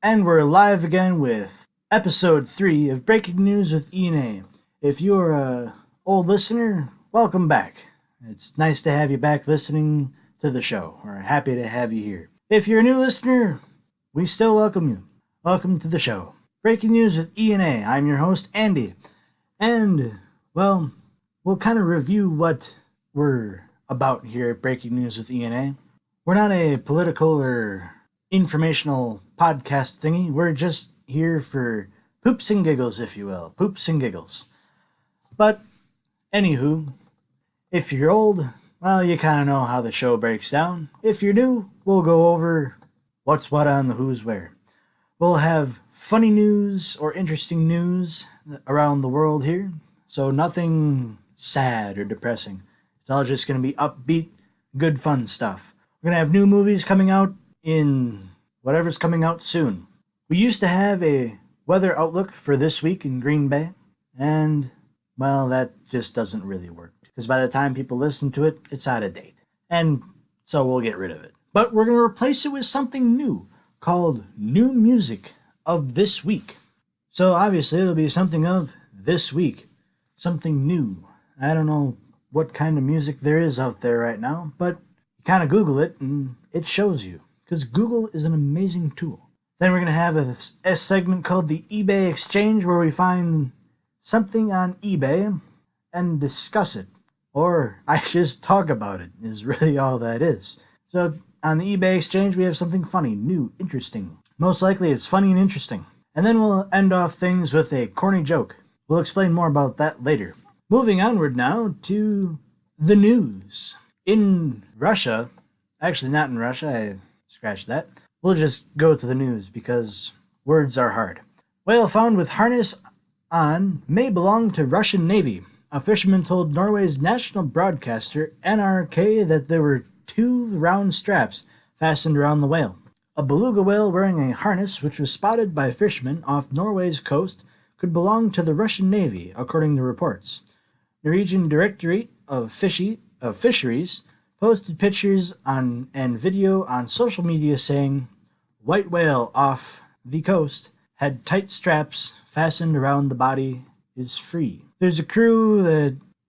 And we're live again with episode 3 of Breaking News with Ian A. If you're a old listener, welcome back. It's nice to have you back listening to the show. We're happy to have you here. If you're a new listener, we still welcome you. Welcome to the show. Breaking News with Ian A. I'm your host, Andy. And, well, we'll kind of review what we're about here at Breaking News with Ian A. We're not a political or informational podcast thingy. We're just here for poops and giggles, if you will. Poops and giggles. But, anywho, if you're old, well, you kind of know how the show breaks down. If you're new, we'll go over what's what on the who's where. We'll have funny news or interesting news around the world here. So nothing sad or depressing. It's all just going to be upbeat, good fun stuff. We're going to have new movies coming out in whatever's coming out soon. We used to have a weather outlook for this week in Green Bay, and, well, that just doesn't really work. Because by the time people listen to it, it's out of date. And so we'll get rid of it. But we're going to replace it with something new called New Music of This Week. So obviously it'll be something of this week. Something new. I don't know what kind of music there is out there right now, but you kind of Google it and it shows you. Because Google is an amazing tool. Then we're going to have a segment called the eBay Exchange where we find something on eBay and discuss it. Or I just talk about it is really all that is. So on the eBay Exchange we have something funny, new, interesting. Most likely it's funny and interesting. And then we'll end off things with a corny joke. We'll explain more about that later. Moving onward now to the news. In Russia, actually not in Russia, I scratched that. We'll just go to the news because words are hard. Whale found with harness on may belong to Russian Navy. A fisherman told Norway's national broadcaster NRK that there were 2 round straps fastened around the whale. A beluga whale wearing a harness, which was spotted by fishermen off Norway's coast, could belong to the Russian Navy, according to reports. Norwegian Directorate of Fisheries posted pictures and video on social media saying, "White whale off the coast had tight straps fastened around the body, is free." There's a crew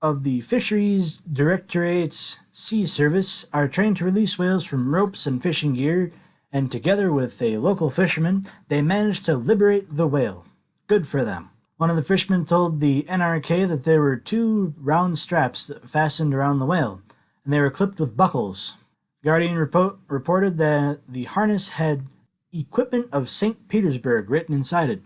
of the Fisheries Directorate's Sea Service are trained to release whales from ropes and fishing gear, and together with a local fisherman, they managed to liberate the whale. Good for them. One of the fishermen told the NRK that there were 2 round straps fastened around the whale, and they were clipped with buckles. Guardian reported that the harness had "Equipment of St. Petersburg" written inside it.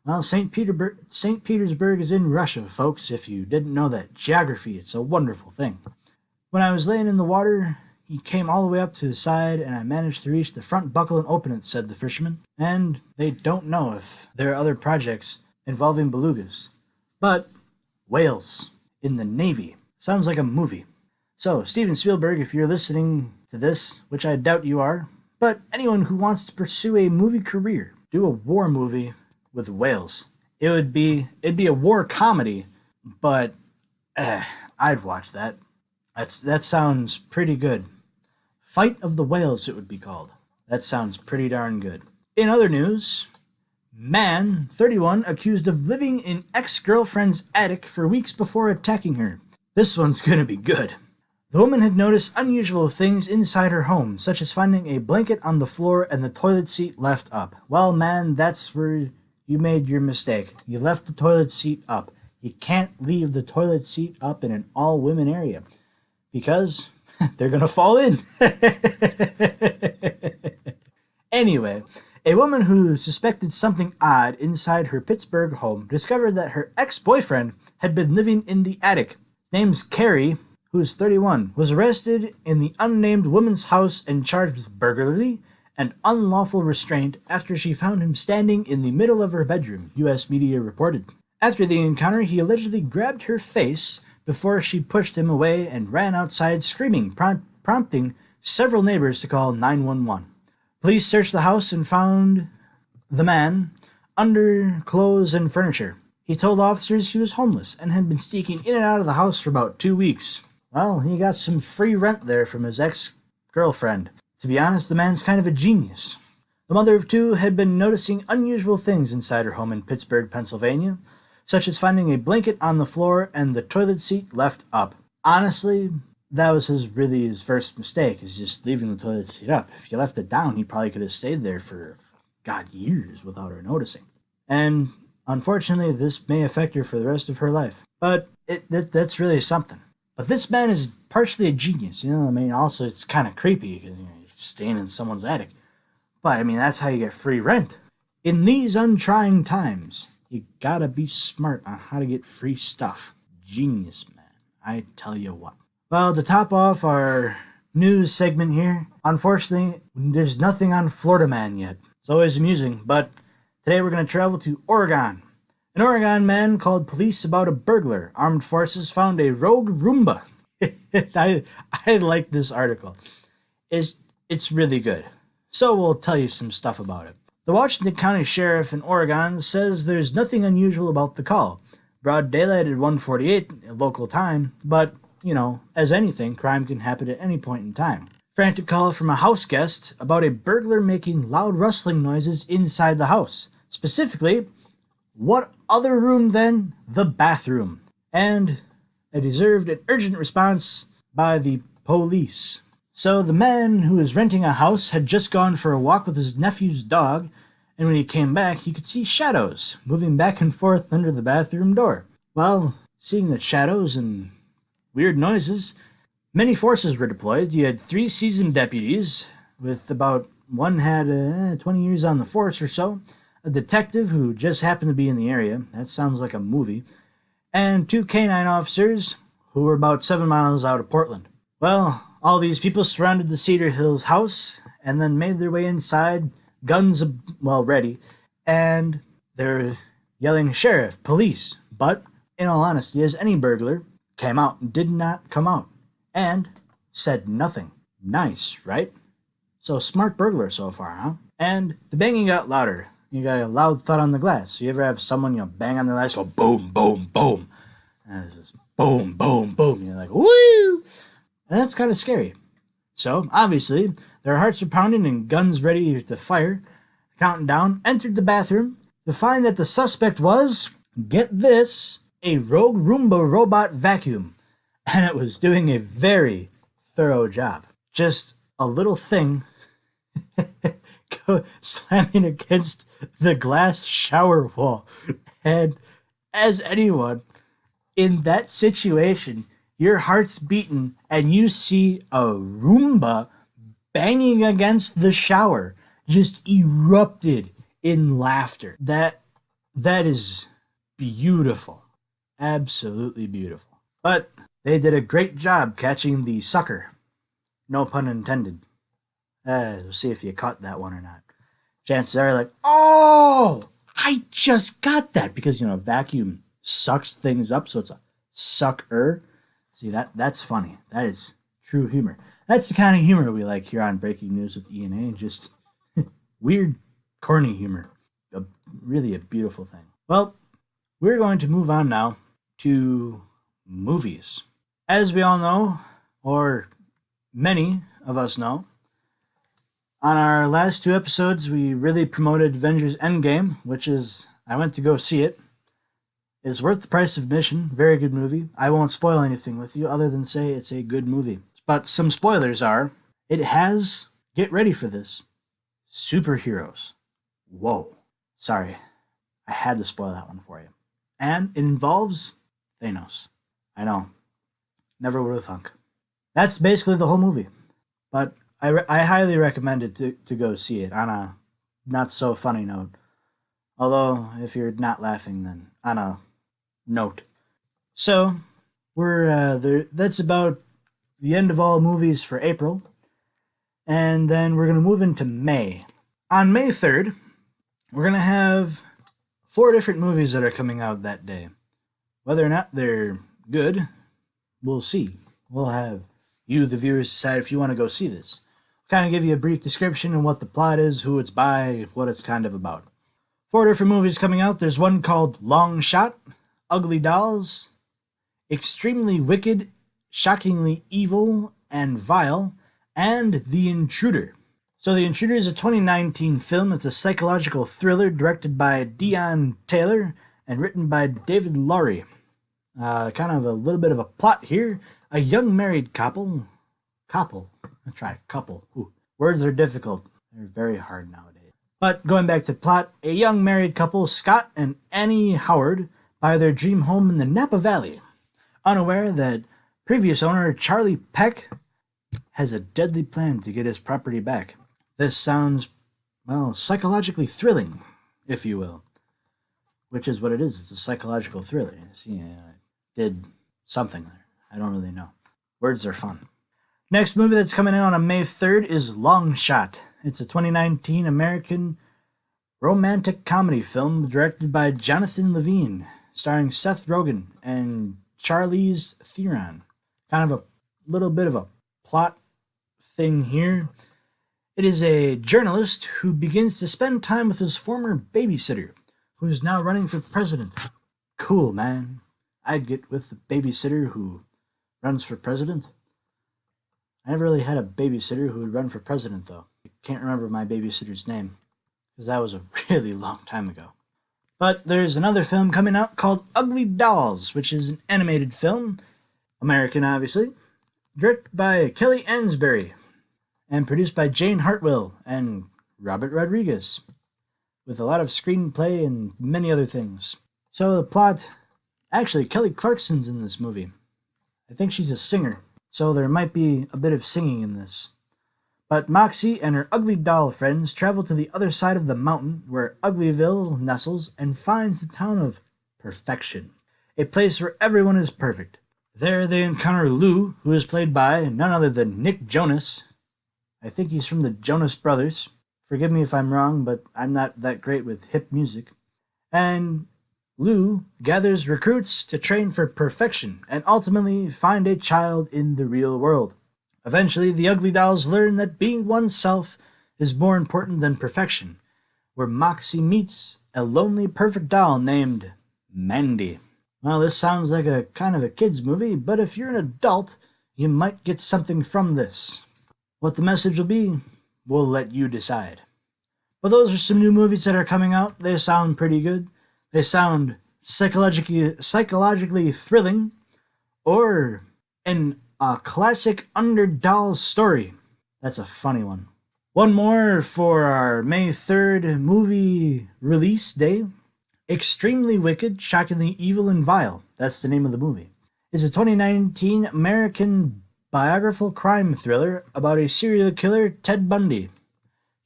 Well, St. Petersburg is in Russia, folks, if you didn't know that. Geography, it's a wonderful thing. When I was laying in the water, he came all the way up to the side, and I managed to reach the front buckle and open it, said the fisherman. And they don't know if there are other projects involving belugas. But whales in the Navy. Sounds like a movie. So, Steven Spielberg, if you're listening to this, which I doubt you are, but anyone who wants to pursue a movie career, do a war movie with whales. It'd be a war comedy, but I'd watch that. That sounds pretty good. Fight of the Whales, it would be called. That sounds pretty darn good. In other news, man, 31, accused of living in ex-girlfriend's attic for weeks before attacking her. This one's gonna be good. The woman had noticed unusual things inside her home, such as finding a blanket on the floor and the toilet seat left up. Well, man, that's where you made your mistake. You left the toilet seat up. You can't leave the toilet seat up in an all-women area, because they're gonna fall in. Anyway, a woman who suspected something odd inside her Pittsburgh home discovered that her ex-boyfriend had been living in the attic. His name's Carrie, who's 31, was arrested in the unnamed woman's house and charged with burglary and unlawful restraint after she found him standing in the middle of her bedroom, U.S. media reported. After the encounter, he allegedly grabbed her face before she pushed him away and ran outside screaming, prompting several neighbors to call 911. Police searched the house and found the man under clothes and furniture. He told officers he was homeless and had been sneaking in and out of the house for about 2 weeks. Well, he got some free rent there from his ex-girlfriend. To be honest, the man's kind of a genius. The mother of two had been noticing unusual things inside her home in Pittsburgh, Pennsylvania, such as finding a blanket on the floor and the toilet seat left up. Honestly, that was his first mistake, is just leaving the toilet seat up. If you left it down, he probably could have stayed there for, God, years without her noticing. And unfortunately, this may affect her for the rest of her life. But that's really something. But this man is partially a genius, also it's kind of creepy because you're staying in someone's attic. But, that's how you get free rent. In these untrying times, you gotta be smart on how to get free stuff. Genius, man. I tell you what. Well, to top off our news segment here, unfortunately, there's nothing on Florida Man yet. It's always amusing, but today we're going to travel to Oregon. An Oregon man called police about a burglar. Armed forces found a rogue Roomba. I like this article. It's really good. So we'll tell you some stuff about it. The Washington County Sheriff in Oregon says there's nothing unusual about the call. Broad daylight at 1:48 local time, but, as anything, crime can happen at any point in time. Frantic call from a house guest about a burglar making loud rustling noises inside the house. Specifically, what other room than the bathroom? And a deserved and urgent response by the police. So the man who was renting a house had just gone for a walk with his nephew's dog, and when he came back, he could see shadows moving back and forth under the bathroom door. Well, seeing the shadows and weird noises, many forces were deployed. You had 3 seasoned deputies, with about one had 20 years on the force or so, a detective who just happened to be in the area, that sounds like a movie, and 2 canine officers who were about 7 miles out of Portland. Well, all these people surrounded the Cedar Hills house and then made their way inside, guns ready, and they're yelling, "Sheriff, police." But, in all honesty, as any burglar, came out, did not come out, and said nothing. Nice, right? So smart burglar so far, huh? And the banging got louder. You got a loud thud on the glass. So you ever have someone, bang on the glass, go boom, boom, boom. And it's just boom, boom, boom. And you're like, woo! And that's kind of scary. So, obviously, their hearts are pounding and guns ready to fire. Counting down, entered the bathroom to find that the suspect was, get this, a rogue Roomba robot vacuum. And it was doing a very thorough job. Just a little thing slamming against the glass shower wall. And as anyone in that situation, your heart's beating and you see a Roomba banging against the shower, just erupted in laughter. That is beautiful. Absolutely beautiful. But they did a great job catching the sucker. No pun intended. We'll see if you caught that one or not. Chances are like, oh, I just got that. Because, vacuum sucks things up, so it's a sucker. See, that's funny. That is true humor. That's the kind of humor we like here on Breaking News with E&A. Just weird, corny humor. Really a beautiful thing. Well, we're going to move on now to movies. As we all know, or many of us know, on our last 2 episodes, we really promoted Avengers Endgame, which is, I went to go see it. It's worth the price of admission. Very good movie. I won't spoil anything with you other than say it's a good movie. But some spoilers are, it has, get ready for this, superheroes. Whoa. Sorry. I had to spoil that one for you. And it involves Thanos. I know. Never would have thunk. That's basically the whole movie. But I highly recommend it to go see it on a not so funny note. Although, if you're not laughing, then on a note. So, we're there. That's about the end of all movies for April. And then we're going to move into May. On May 3rd, we're going to have 4 different movies that are coming out that day. Whether or not they're good, we'll see. We'll have you, the viewers, decide if you want to go see this. Kind of give you a brief description of what the plot is, who it's by, what it's kind of about. 4 different movies coming out. There's one called Long Shot, Ugly Dolls, Extremely Wicked, Shockingly Evil and Vile, and The Intruder. So The Intruder is a 2019 film. It's a psychological thriller directed by Dion Taylor and written by David Laurie. Kind of a little bit of a plot here. A young married couple. Ooh, words are difficult. They're very hard nowadays. But going back to the plot, a young married couple, Scott and Annie Howard, buy their dream home in the Napa Valley, unaware that previous owner Charlie Peck has a deadly plan to get his property back. This sounds, well, psychologically thrilling, if you will. Which is what it is. It's a psychological thriller. See, I did something there. I don't really know. Words are fun. Next movie that's coming in on May 3rd is Long Shot. It's a 2019 American romantic comedy film directed by Jonathan Levine, starring Seth Rogen and Charlize Theron. Kind of a little bit of a plot thing here. It is a journalist who begins to spend time with his former babysitter, who is now running for president. Cool, man. I'd get with the babysitter who runs for president. I never really had a babysitter who would run for president, though. I can't remember my babysitter's name, because that was a really long time ago. But there's another film coming out called Ugly Dolls, which is an animated film, American obviously, directed by Kelly Ansbury, and produced by Jane Hartwell and Robert Rodriguez, with a lot of screenplay and many other things. So the plot, actually Kelly Clarkson's in this movie. I think she's a singer, so there might be a bit of singing in this. But Moxie and her ugly doll friends travel to the other side of the mountain where Uglyville nestles and finds the town of Perfection, a place where everyone is perfect. There they encounter Lou, who is played by none other than Nick Jonas. I think he's from the Jonas Brothers. Forgive me if I'm wrong, but I'm not that great with hip music. And Lou gathers recruits to train for perfection and ultimately find a child in the real world. Eventually, the Ugly Dolls learn that being oneself is more important than perfection, where Moxie meets a lonely perfect doll named Mandy. Well, this sounds like a kind of a kid's movie, but if you're an adult, you might get something from this. What the message will be, we'll let you decide. But those are some new movies that are coming out. They sound pretty good. They sound psychologically thrilling, or a classic underdoll story. That's a funny one. One more for our May 3rd movie release day. Extremely Wicked, Shockingly Evil and Vile, that's the name of the movie, is a 2019 American biographical crime thriller about a serial killer, Ted Bundy.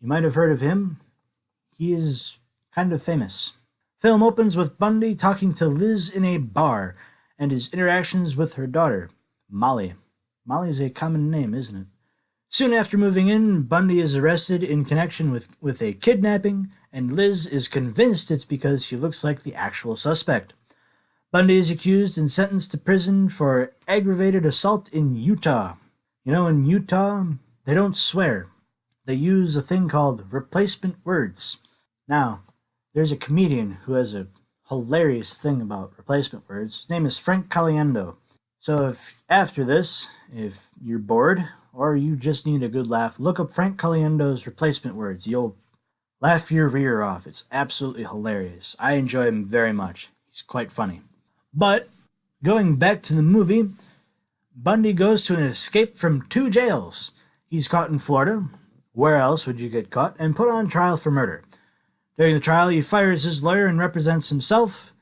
You might have heard of him. He is kind of famous. Film opens with Bundy talking to Liz in a bar and his interactions with her daughter, Molly. Molly's a common name, isn't it? Soon after moving in, Bundy is arrested in connection with a kidnapping, and Liz is convinced it's because he looks like the actual suspect. Bundy is accused and sentenced to prison for aggravated assault in Utah. You know, in Utah, they don't swear. They use a thing called replacement words. Now, there's a comedian who has a hilarious thing about replacement words. His name is Frank Caliendo. So if after this, if you're bored or you just need a good laugh, look up Frank Caliendo's replacement words. You'll laugh your rear off. It's absolutely hilarious. I enjoy him very much. He's quite funny. But going back to the movie, Bundy goes to an escape from 2 jails. He's caught in Florida. Where else would you get caught? And put on trial for murder. During the trial, he fires his lawyer and represents himself.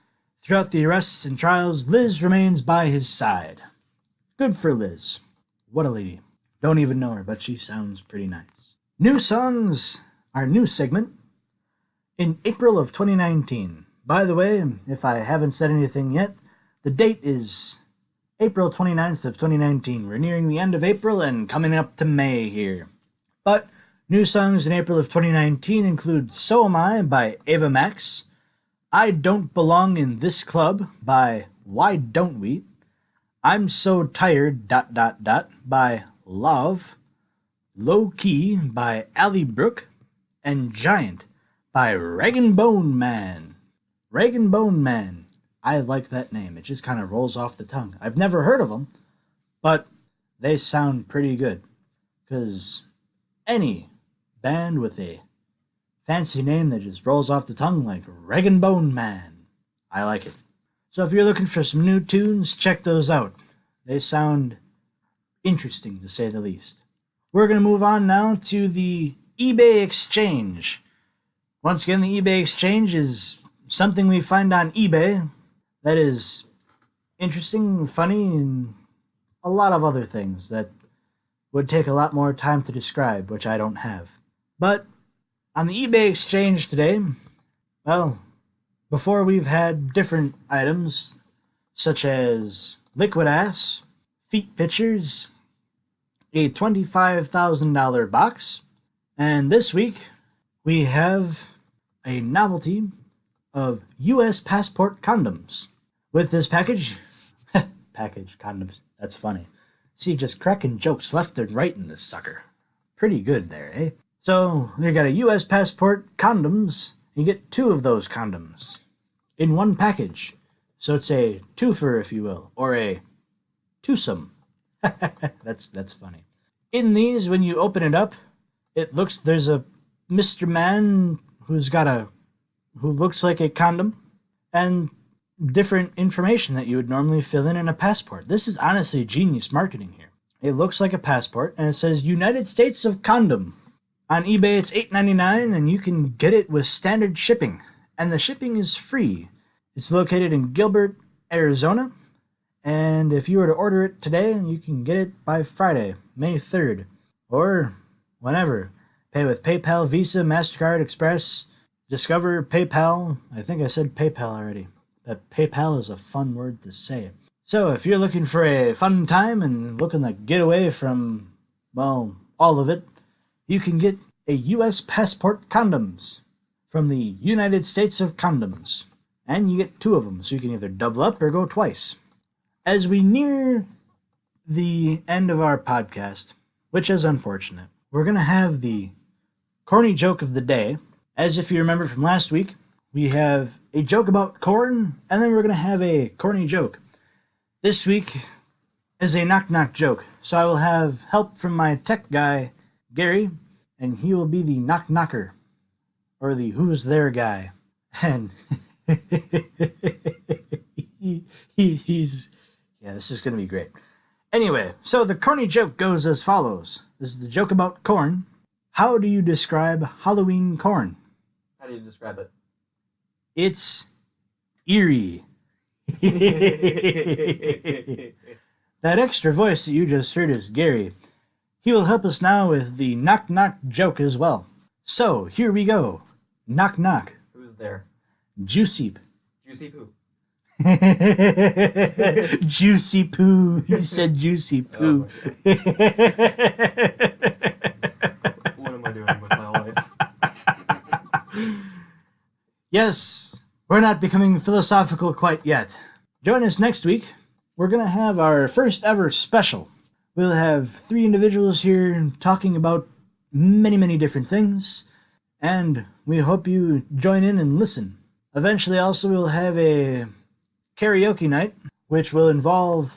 Throughout the arrests and trials, Liz remains by his side. Good for Liz. What a lady. Don't even know her, but she sounds pretty nice. New songs, our new segment, in April of 2019. By the way, if I haven't said anything yet, the date is April 29th of 2019. We're nearing the end of April and coming up to May here. But new songs in April of 2019 include So Am I by Ava Max, I Don't Belong in This Club by Why Don't We, I'm So Tired... by Love, Low Key by Ally Brooke, and Giant by Rag & Bone Man. Rag & Bone Man. I like that name. It just kind of rolls off the tongue. I've never heard of them, but they sound pretty good. Because any band with a fancy name that just rolls off the tongue like Rag and Bone Man. I like it. So if you're looking for some new tunes, check those out. They sound interesting, to say the least. We're going to move on now to the eBay Exchange. Once again, the eBay Exchange is something we find on eBay that is interesting, funny, and a lot of other things that would take a lot more time to describe, which I don't have. But on the eBay Exchange today, well, before we've had different items such as liquid ass, feet pictures, a $25,000 box, and this week we have a novelty of U.S. passport condoms. With this package, condoms, that's funny. See, just cracking jokes left and right in this sucker. Pretty good there, eh? So, you got a U.S. passport condoms. You get 2 of those condoms in one package. So it's a twofer, if you will, or a twosome. That's funny. In these, when you open it up, there's a Mr. Man who looks like a condom, and different information that you would normally fill in a passport. This is honestly genius marketing here. It looks like a passport, and it says United States of Condom. On eBay, it's $8.99, and you can get it with standard shipping, and the shipping is free. It's located in Gilbert, Arizona, and if you were to order it today, you can get it by Friday, May 3rd, or whenever. Pay with PayPal, Visa, MasterCard, Express, Discover, PayPal. I think I said PayPal already. But PayPal is a fun word to say. So if you're looking for a fun time and looking to get away from, well, all of it, you can get a U.S. passport condoms from the United States of Condoms. And you get 2 of them, so you can either double up or go twice. As we near the end of our podcast, which is unfortunate, we're going to have the corny joke of the day. As if you remember from last week, we have a joke about corn, and then we're going to have a corny joke. This week is a knock-knock joke, so I will have help from my tech guy, Gary, and he will be the knock-knocker, or the who's there guy. And this is going to be great. Anyway, so the corny joke goes as follows. This is the joke about corn. How do you describe Halloween corn? How do you describe it? It's eerie. That extra voice that you just heard is Gary. He will help us now with the knock-knock joke as well. So, here we go. Knock-knock. Who's there? Juicy. Juicy poo. Juicy poo. He said juicy poo. Oh, what am I doing with my life? Yes, we're not becoming philosophical quite yet. Join us next week. We're going to have our first ever special. We'll have 3 individuals here talking about many, many different things, and we hope you join in and listen. Eventually, also, we'll have a karaoke night, which it'll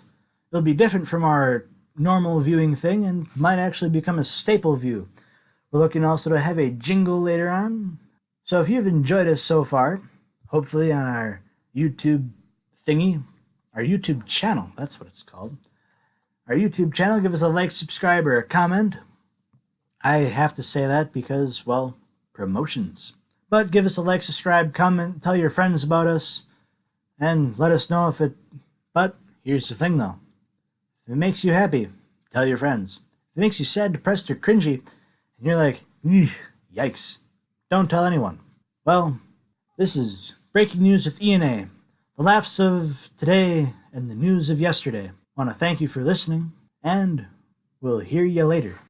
be different from our normal viewing thing and might actually become a staple view. We're looking also to have a jingle later on. So if you've enjoyed us so far, hopefully on our YouTube thingy, our YouTube channel, that's what it's called. Our YouTube channel, give us a like, subscribe, or a comment. I have to say that because, well, promotions. But give us a like, subscribe, comment, tell your friends about us, and let us know But here's the thing, though. If it makes you happy, tell your friends. If it makes you sad, depressed, or cringy, and you're like, yikes, don't tell anyone. Well, this is Breaking News with E&A. The laughs of today and the news of yesterday. I want to thank you for listening, and we'll hear you later.